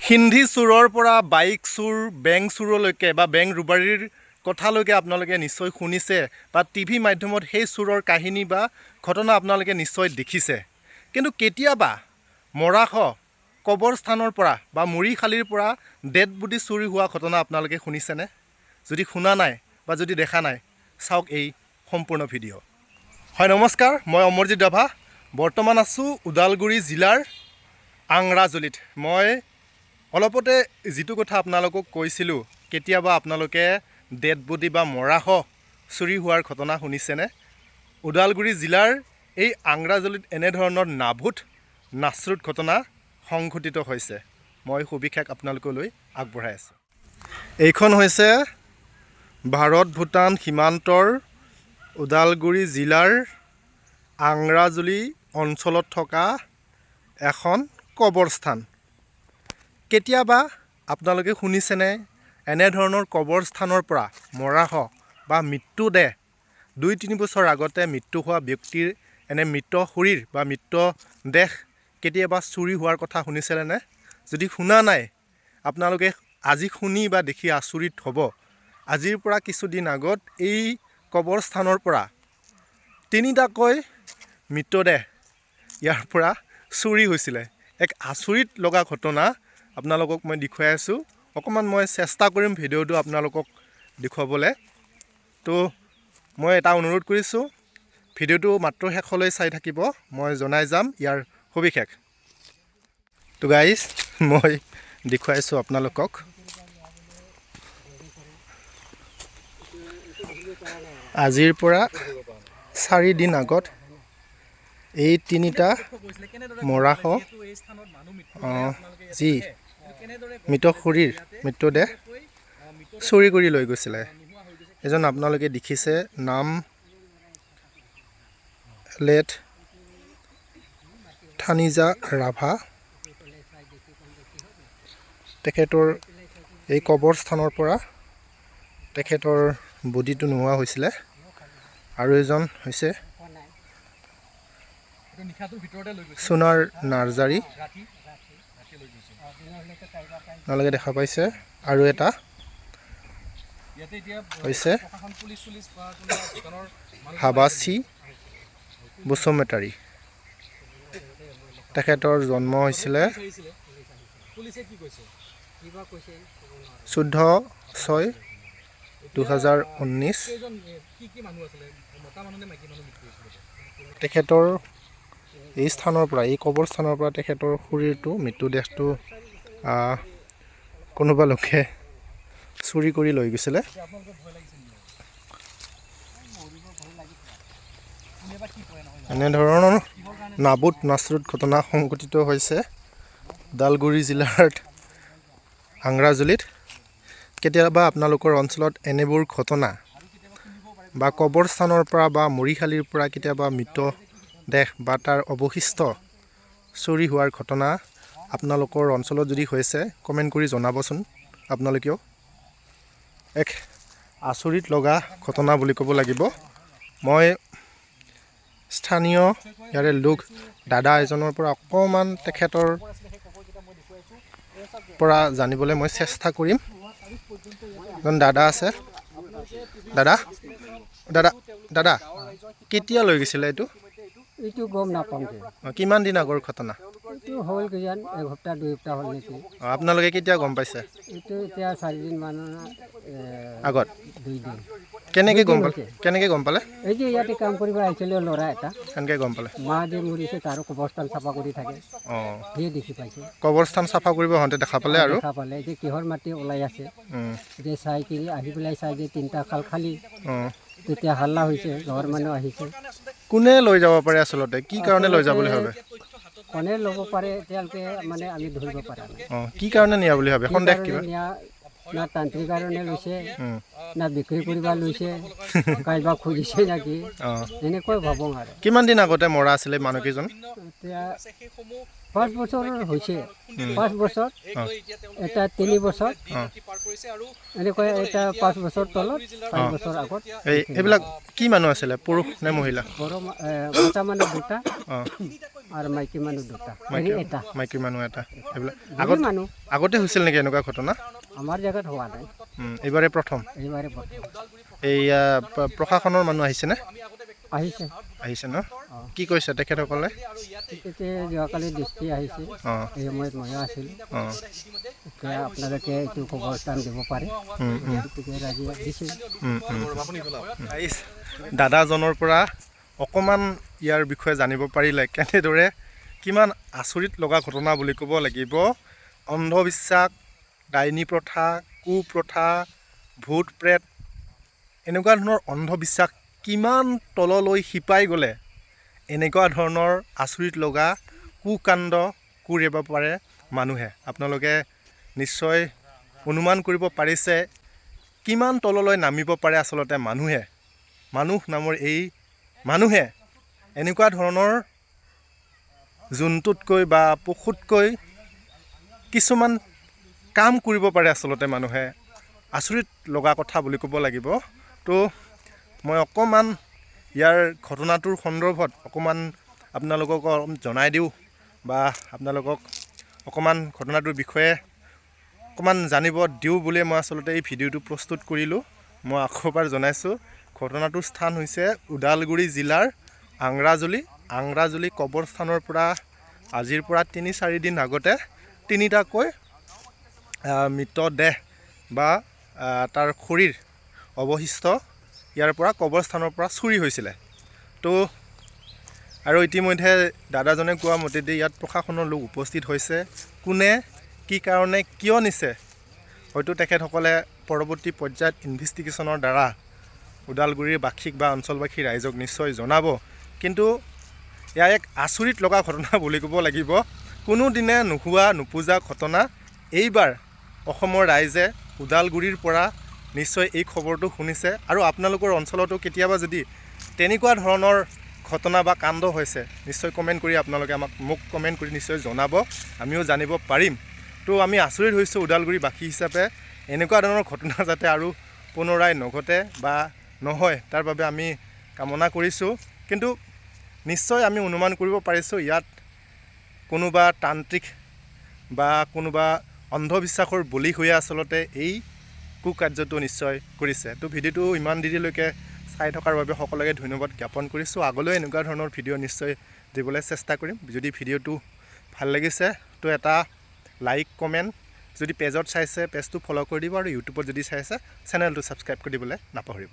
হিন্দী চোৰৰ পৰা বাইক চোৰ বেংক চোৰলৈকে বা বেংক ৰুবাৰীৰ কথালৈকে আপোনালোকে নিশ্চয় শুনিছে বা টিভি মাধ্যমত সেই চোৰৰ কাহিনী বা ঘটনা আপোনালোকে নিশ্চয় দেখিছে। কিন্তু কেতিয়াবা মৰাশ কবৰস্থানৰ পৰা বা মৰিশালিৰ পৰা ডেড বডি চুৰি হোৱা ঘটনা আপোনালোকে শুনিছেনে? যদি শুনা নাই বা যদি দেখা নাই, চাওক এই সম্পূৰ্ণ ভিডিঅ'। হয়, নমস্কাৰ, মই অমৰজিৎ ৰাভা। বৰ্তমান আছোঁ ওদালগুৰি জিলাৰ আংৰাজুলিত। মই অলপতে যিটো কথা আপোনালোকক কৈছিলোঁ, কেতিয়াবা আপোনালোকে ডেড বডি বা মৰাশ চুৰি হোৱাৰ ঘটনা শুনিছেনে? ওদালগুৰি জিলাৰ এই আংৰাজুলিত এনেধৰণৰ নাভুত নাচৰুত ঘটনা সংঘটিত হৈছে। মই সবিশেষ আপোনালোকলৈ আগবঢ়াই আছোঁ। এইখন হৈছে ভাৰত ভূটান সীমান্তৰ ওদালগুৰি জিলাৰ আংৰাজুলি অঞ্চলত থকা এখন কবৰস্থান। কেতিয়াবা আপোনালোকে শুনিছেনে এনেধৰণৰ কবৰস্থানৰ পৰা মৰাশ বা মৃত্যুদেহ 2-3 বছৰ আগতে মৃত্যু হোৱা ব্যক্তিৰ এনে মৃত শৰীৰ বা মৃতদেহ কেতিয়াবা চুৰি হোৱাৰ কথা শুনিছেনে? যদি শুনা নাই, আপোনালোকে আজি শুনি বা দেখি আচৰিত হ'ব। আজিৰ পৰা কিছুদিন আগত এই কবৰস্থানৰ পৰা 3টাকৈ মৃতদেহ ইয়াৰ পৰা চুৰি হৈছিলে। এক আচৰিত লগা ঘটনা আপোনালোকক মই দেখুৱাই আছোঁ। অকণমান মই চেষ্টা কৰিম ভিডিঅ'টো আপোনালোকক দেখুৱাবলৈ। তো মই এটা অনুৰোধ কৰিছোঁ, ভিডিঅ'টো মাত্ৰ শেষলৈ চাই থাকিব, মই জনাই যাম ইয়াৰ সবিশেষ। তো গাইজ, মই দেখুৱাইছোঁ আপোনালোকক। আজিৰ পৰা 4 দিন আগত এই 3টা মৰাশ যি মৃত শৰীৰ মৃতদেহ চুৰি কৰি লৈ গৈছিলে। এজন আপোনালোকে দেখিছে, নাম লেট থানিজা ৰাভা। তেখেতৰ এই কবৰস্থানৰ পৰা তেখেতৰ বডিটো নোহোৱা হৈছিলে। আৰু এজন হৈছে সোণাৰ নাৰ্জাৰী, আপোনালোকে দেখা পাইছে। আৰু এটা হৈছে হাবাচি বসুমতাৰী। তেখেতৰ জন্ম হৈছিলে 14/6/2019। তেখেতৰ এই স্থানৰ পৰা, এই কবৰস্থানৰ পৰা তেখেতৰ শৰীৰটো, মৃত্যুদেহটো কোনোবা লোকে চুৰি কৰি লৈ গৈছিলে। এনেধৰণৰ নাবুত নাচৰুত ঘটনা সংঘটিত হৈছে ওদালগুৰি জিলাৰ আংৰাজুলিত। কেতিয়াবা আপোনালোকৰ অঞ্চলত এনেবোৰ ঘটনা বা কবৰস্থানৰ পৰা বা মৰিশালিৰ পৰা কেতিয়াবা মৃতদেহ বা তাৰ অৱশিষ্ট চুৰি হোৱাৰ ঘটনা আপোনালোকৰ অঞ্চলত যদি হৈছে, কমেণ্ট কৰি জনাবচোন। আপোনালোকেও এক আচৰিত লগা ঘটনা বুলি ক'ব লাগিব। মই স্থানীয় ইয়াৰে লোক দাদা এজনৰ পৰা অকণমান তেখেতৰ পৰা জানিবলৈ মই চেষ্টা কৰিম। এজন দাদা আছে। দাদা দাদা দাদা কেতিয়া লৈ গৈছিলে এইটো? এইটো গম নাপাম। কিমান দিন আগৰ ঘটনা? এইটো হ'ল কিজান 1 সপ্তাহ 2 সপ্তাহ হ'ল নেকি। আপোনালোকে কেতিয়া গম পাইছে? এইটো এতিয়া 4 দিন মান আগত। 2 দিন। কেনেকৈ গম পালে? এই যে ইয়াতে কাম কৰিব আহিছিলে ল'ৰা এটা, কেনেকৈ গম পালে? মা যে মৰিছে তাৰো কবৰস্থান চাফা কৰি থাকে, অঁ, সিয়ে দেখি পাইছে। কবৰস্থান চাফা কৰিব আহোঁতে দেখা পালে আৰু দেখা পালে যে কিহৰ মাটি ওলাই আছে, যে চাই কিনি আহি পেলাই চাই যে 3টা খাল খালী। তেতিয়া হাল্লা হৈছে, গাঁৱৰ মানুহ আহিছে। কোনে লৈ যাব পাৰে আচলতে? কি কাৰণে লৈ যাব বুলি ভাবে? কোনে ল'ব পাৰে তেওঁলোকে মানে আমি ধৰিব পৰা নাই। অঁ, কি কাৰণে নিয়া বুলি ভাবে? সন্দেহ কিবা? না তান্ত্ৰিক কাৰণে লৈছে, না বিক্ৰী কৰিব লৈছে, কাৰোবাক খুজিছে নেকি, এনেকৈ ভাবোঁ আৰু। কিমান দিন আগতে মৰা আছিলে মানুহকেইজন? এতিয়া 5 বছৰ হৈছে 5 বছৰ এটা 3 বছৰ এনেকৈ এটা 5 বছৰ তলত 5 বছৰ আগত এইবিলাক কি মানুহ আছিলে পুৰুষ নে মহিলা বড়ো মতা মানুহ দুটা অঁ আৰু মাইকী মানুহ দুটা এটা মাইকী মানুহ এটা এইবিলাক আগত মানুহ আগতে হৈছিল নেকি এনেকুৱা ঘটনা আমাৰ জেগাত হোৱা নাই এইবাৰে প্ৰথম এইবাৰে প্ৰথম এই প্ৰশাসনৰ মানুহ আহিছেনে আহিছে ন কি কৈছে তেখেতসকলে তেতিয়া যোৱাকালি দৃষ্টি আহিছে অঁ এই সময়ত ময়ো আছিলোঁ অঁ এতিয়া আপোনালোকে এইটো খবৰ স্থান দিব পাৰে গতিকে ৰাজি দিছে দাদাজনৰ পৰা অকণমান ইয়াৰ বিষয়ে জানিব পাৰিলে কেনেদৰে কিমান আচৰিত লগা ঘটনা বুলি ক'ব লাগিব অন্ধবিশ্বাস ডাইনী প্ৰথা কুপ্ৰথা ভূত প্ৰেত এনেকুৱা ধৰণৰ অন্ধবিশ্বাস কিমান তললৈ শিপাই গ'লে এনেকুৱা ধৰণৰ আচৰিত লগা কুকাণ্ড কৰিব পাৰে মানুহে আপোনালোকে নিশ্চয় অনুমান কৰিব পাৰিছে কিমান তললৈ নামিব পাৰে আচলতে মানুহ নামৰ এই মানুহে এনেকুৱা ধৰণৰ জন্তুতকৈ বা পশুতকৈ কিছুমান কাম কৰিব পাৰে আচলতে মানুহে আচৰিত লগা কথা বুলি ক'ব লাগিব তো মই অকণমান ইয়াৰ ঘটনাটোৰ সন্দৰ্ভত অকণমান আপোনালোকক জনাই দিওঁ বা আপোনালোকক অকণমান ঘটনাটোৰ বিষয়ে অকণমান জানিব দিওঁ বুলিয়ে মই আচলতে এই ভিডিঅ'টো প্ৰস্তুত কৰিলোঁ মই আকৌ এবাৰ জনাইছোঁ ঘটনাটোৰ স্থান হৈছে ওদালগুৰি জিলাৰ আংৰাজুলি কবৰস্থানৰ পৰা আজিৰ পৰা 3-4 দিন আগতে তিনিটাকৈ মৃতদেহ বা তাৰ শৰীৰ অৱশিষ্ট ইয়াৰ পৰা কবৰস্থানৰ পৰা চুৰি হৈছিলে তো আৰু ইতিমধ্যে দাদাজনে কোৱা মতেদি ইয়াত প্ৰশাসনৰ লোক উপস্থিত হৈছে কোনে কি কাৰণে কিয় নিছে হয়তো তেখেতসকলে পৰৱৰ্তী পৰ্যায়ত ইনভেষ্টিগেশ্যনৰ দ্বাৰা ওদালগুৰিৰ বাসিক বা অঞ্চলবাসী ৰাইজক নিশ্চয় জনাব কিন্তু এয়া এক আচৰিত লগা ঘটনা বুলি ক'ব লাগিব কোনোদিনে নোহোৱা নোপোজা ঘটনা এইবাৰ অসমৰ ৰাইজে ওদালগুৰিৰ পৰা নিশ্চয় এই খবৰটো শুনিছে আৰু আপোনালোকৰ অঞ্চলতো কেতিয়াবা যদি তেনেকুৱা ধৰণৰ ঘটনা বা কাণ্ড হৈছে নিশ্চয় কমেণ্ট কৰি আপোনালোকে মোক কমেণ্ট কৰি নিশ্চয় জনাব আমিও জানিব পাৰিম তো আমি আচৰিত হৈছোঁ ওদালগুৰিবাসী হিচাপে এনেকুৱা ধৰণৰ ঘটনা যাতে আৰু পুনৰাই নঘটে বা নহয় তাৰ বাবে আমি কামনা কৰিছোঁ কিন্তু নিশ্চয় আমি অনুমান কৰিব পাৰিছোঁ ইয়াত কোনোবা তান্ত্ৰিক বা কোনোবা অন্ধবিশ্বাসৰ বলি হৈয়ে আচলতে এই কুকাৰ্যটো নিশ্চয় কৰিছে তো ভিডিঅ'টো ইমান দেৰিলৈকে চাই থকাৰ বাবে সকলোকে ধন্যবাদ জ্ঞাপন কৰিছোঁ আগলৈ এনেকুৱা ধৰণৰ ভিডিঅ' নিশ্চয় দিবলৈ চেষ্টা কৰিম যদি ভিডিঅ'টো ভাল লাগিছে তো এটা লাইক কমেণ্ট যদি পেজত চাইছে পেজটো ফ'ল' কৰি দিব আৰু ইউটিউবত যদি চাইছে চেনেলটো ছাবস্ক্ৰাইব কৰি দিবলৈ নাপাহৰিব